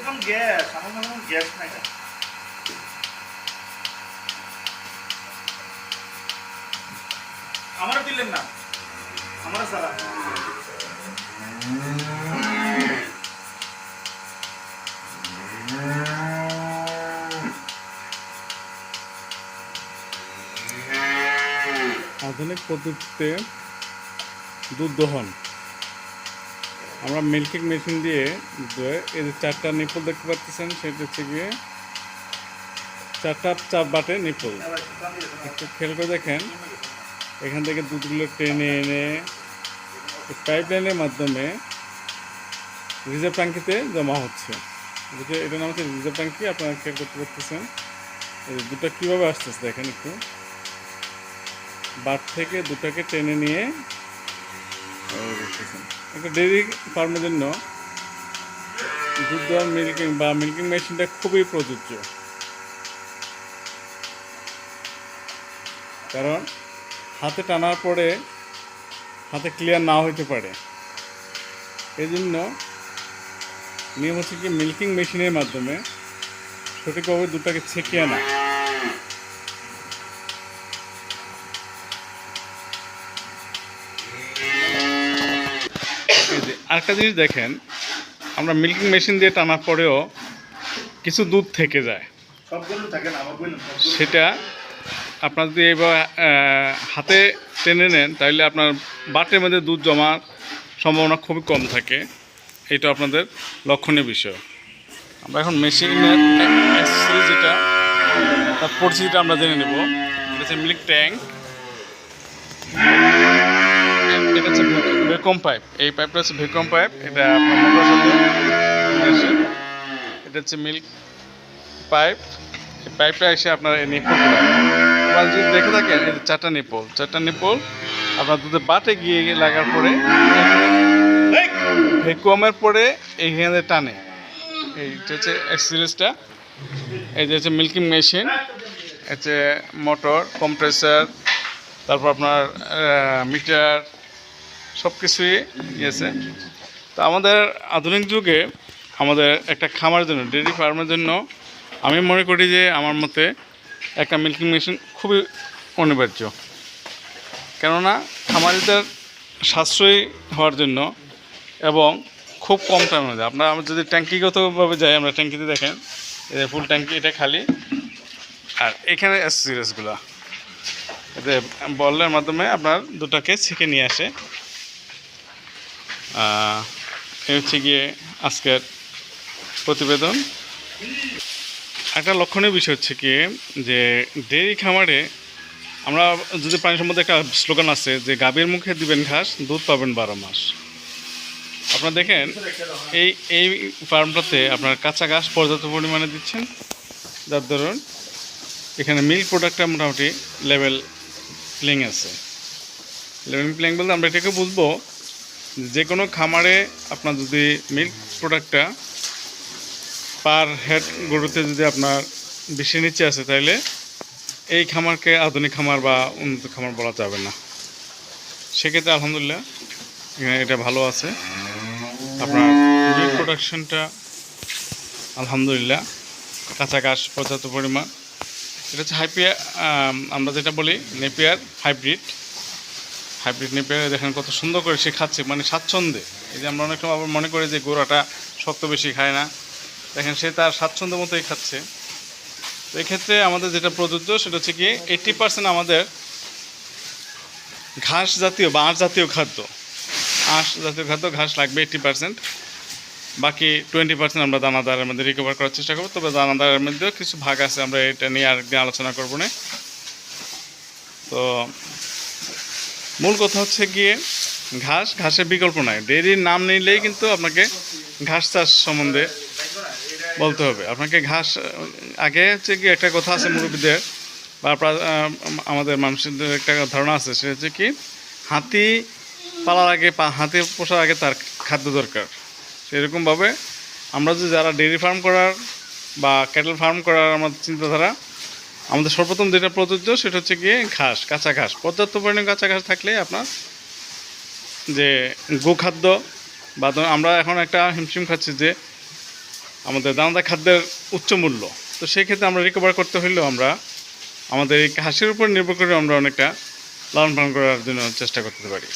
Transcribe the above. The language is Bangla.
এখন গ্যাস আমার মনে গ্যাস নাই আমারও দিলেন না আমারও সারা আধুনিক পদ্ধতিতে দুধ দহন আমরা মিল্কিং মেশিন দিয়ে এই যে 4টা নিপল দেখতে পাচ্ছেন সেটা হচ্ছে গিয়ে 4 বাটে নিপল একটু খেয়াল করে দেখেন এখান থেকে দুধগুলো টেনে এনে পাইপ লাইনের মাধ্যমে রিজার্ভ ট্যাঙ্কিতে জমা হচ্ছে বুঝে এটার নাম হচ্ছে রিজার্ভ ট্যাঙ্কি আপনারা খেয়াল করতে পারতেছেন এই দুধটা কীভাবে আসতেছে দেখেন একটু বাট থেকে দুটাকে টেনে নিয়ে একটা ডেইরি ফার্মের জন্য দুধ দেওয়ার মিল্কিং মেশিনটা খুবই প্রযোজ্য কারণ হাতে টানার পরে হাতে ক্লিয়ার না হইতে পারে এই জন্য নিয়ম হচ্ছে কি মিল্কিং মেশিনের মাধ্যমে সঠিকভাবে দুধটাকে ছেঁকে আনা আরেকটা জিনিস দেখেন আমরা মিল্কিং মেশিন দিয়ে টানার পরেও কিছু দুধ থেকে যায় সেটা আপনার যদি এইভাবে হাতে টেনে নেন তাহলে আপনার বাটের মধ্যে দুধ জমার সম্ভাবনা খুবই কম থাকে এটা আপনাদের লক্ষণীয় বিষয় আমরা এখন মেশিনের অ্যাক্সেসরি যেটা তার পরিচিতিটা আমরা জেনে নেব এটা হচ্ছে মিল্ক ট্যাঙ্ক এটা হচ্ছে ভ্যাকুয়াম পাইপ এই পাইপটা হচ্ছে ভ্যাকুয়াম পাইপ এটা আপনার মোটরের সাথে এটা হচ্ছে মিল্ক পাইপ এই পাইপটা এসে আপনার এই নিপলগুলো আপনারা যদি দেখে থাকেন এই 4টা নিপল আপনার দুধের বাটে গিয়ে লাগার পরে ভ্যাকুয়ামের পরে এইখানে টানে এইটা হচ্ছে এক্সিরিজটা এই যে হচ্ছে মিল্কিং মেশিন হচ্ছে মোটর কম্প্রেসার তারপর আপনার মিটার সব কিছুই ইয়েছে তো আমাদের আধুনিক যুগে আমাদের একটা খামারের জন্য ডেয়ারি ফার্মের জন্য আমি মনে করি যে আমার মতে একটা মিল্কিং মেশিন খুবই অনিবার্য কেননা খামারিদের সাশ্রয়ী হওয়ার জন্য এবং খুব কম টাইমের মধ্যে আমরা যদি ট্যাঙ্কিগতভাবে যাই আমরা ট্যাঙ্কিতে দেখেন এই ফুল ট্যাঙ্কি এটা খালি আর এখানে সিরিয়াসগুলো এতে বলের মাধ্যমে আপনার দুটাকে ছেঁকে নিয়ে আসে এই হচ্ছে গিয়ে আজকের প্রতিবেদন একটা লক্ষণীয় বিষয় হচ্ছে কি যে ডেয়ারি খামারে আমরা যদি প্রাণী সম্বন্ধে একটা স্লোগান আছে যে গাভীর মুখে দিবেন ঘাস দুধ পাবেন 12 মাস আপনারা দেখেন এই ফার্মটাতে আপনার কাঁচা ঘাস পর্যাপ্ত পরিমাণে দিচ্ছেন যার ধরুন এখানে মিল্ক প্রোডাক্টটা মোটামুটি লেভেল প্লেইং আছে লেভেল প্লেইং বলতে আমরা এটাকে বুঝবো যে কোনো খামারে আপনার যদি মিল্ক প্রোডাক্টটা পার হেড গরুতে যদি আপনার বেশি নিচে আছে তাহলে এই খামারকে আধুনিক খামার বা উন্নত খামার বলা যাবে না সেক্ষেত্রে আলহামদুলিল্লাহ এটা ভালো আছে আপনার মিল্ক প্রোডাকশনটা আলহামদুলিল্লাহ কাঁচা ঘাস পর্যাপ্ত পরিমাণ এটা হচ্ছে হাইপিয়ার আমরা যেটা বলি নেপিয়ার হাইব্রিড নেপিয়ার দেখেন কত সুন্দর করে সে খাচ্ছে মানে স্বাচ্ছন্দ্যে এই যে আমরা অনেক সময় আবার মনে করি যে গোড়াটা শক্ত বেশি খায় না দেখেন সে তার স্বাচ্ছন্দ্য মতোই খাচ্ছে তো এক্ষেত্রে আমাদের যেটা প্রযোজ্য সেটা হচ্ছে কি 80% আমাদের ঘাস জাতীয় বা আঁশ জাতীয় খাদ্য ঘাস লাগবে 80%, বাকি 20% আমরা দানাদারের মধ্যে রিকভার করার চেষ্টা করবো। তবে দানাদারের মধ্যেও কিছু ভাগ আছে, আমরা এটা নিয়ে আরেকদিন আলোচনা করবো না। তো মূল কথা হচ্ছে গিয়ে ঘাসের বিকল্প নাই। ডেয়ারির নাম নিলেই কিন্তু আপনাকে ঘাস চাষ সম্বন্ধে বলতে হবে। আপনাকে ঘাস আগে হচ্ছে কি একটা কথা আছে মুরব্বীদের বা আমাদের মানুষদের একটা ধারণা আছে, সেটা হচ্ছে কি হাতি পালার আগে হাতি পোষার আগে তার খাদ্য দরকার। সেরকমভাবে আমরা যদি যারা ডেয়ারি ফার্ম করার বা ক্যাটেল ফার্ম করার আমাদের চিন্তাধারা, আমাদের সর্বপ্রথম যেটা প্রযোজ্য সেটা হচ্ছে গিয়ে কাঁচা ঘাস, পর্যাপ্ত পরিমাণে কাঁচা ঘাস থাকলে আপনার যে গোখাদ্য বা আমরা এখন একটা হিমশিম খাচ্ছি যে আমাদের দানাদার খাদ্যের উচ্চ মূল্য। তো সেই ক্ষেত্রে আমরা রিকভার করতে হইলেও আমরা আমাদের এই হাঁসের উপর নির্ভর করে আমরা অনেকটা লালন পালন করার জন্য চেষ্টা করতে পারি।